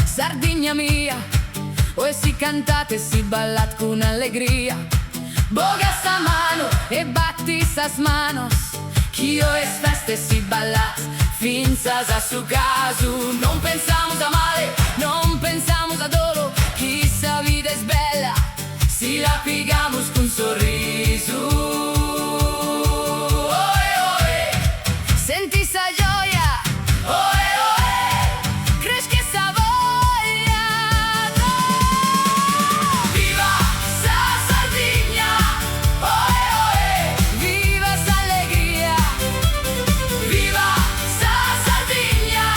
Sardigna mia, oi si cantate, si ballat con allegria. Bogas a mano e batti sas manos, que hoy es feste si ballat, finzas a su caso. Non pensamos a male, non pensamos a dolo, que esa vida es bella, si la pigamos con sorriso. Oe, oe, senti sa gioia, oe, oe, cresce esa voglia, no. Viva sa Sardigna, oe, oe, viva sa allegria. Viva sa Sardigna,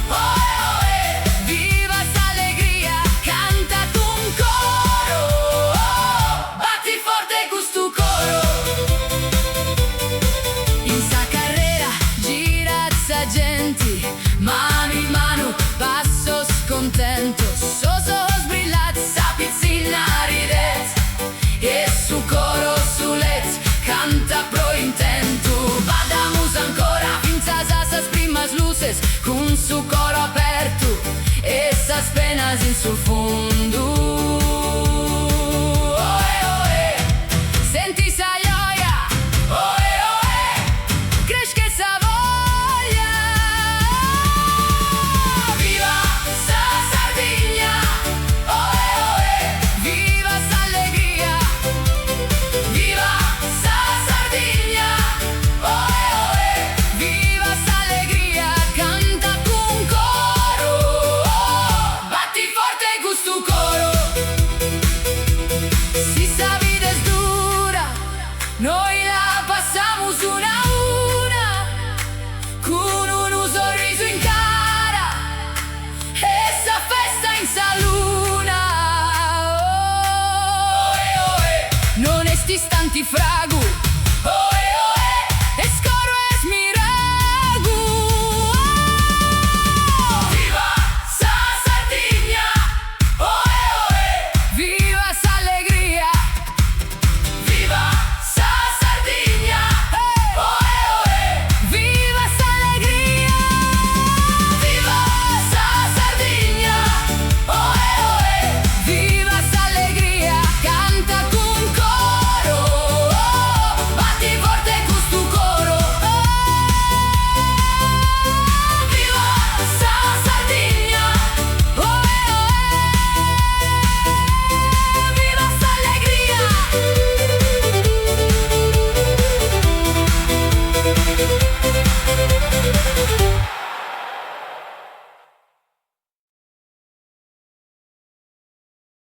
oe, oe, viva sa allegria. Canta con coro, batti forte questo coro. In sa carrera gira sa gente, mano in mano, passo scontento. Sos ojos brillat, sa pizzina ridet, e su coro su let, canta pro intento. Vadamus ancora, finzas a sas primas luces, con su coro aperto, esas penas in su fondo. Oe, oe, senti sa gioia, oe, oe, cresce sa voglia. Viva sa Sardigna, oe, oe, viva sa allegria. Viva sa Sardigna, oe, oe, viva sa allegria. Canta con coro, batti forte questo coro. Si sa vida es dura, noi la passamos una a una, con un sorriso in cara, essa festa in sa luna. Oe, oe, non esti stanti fragu,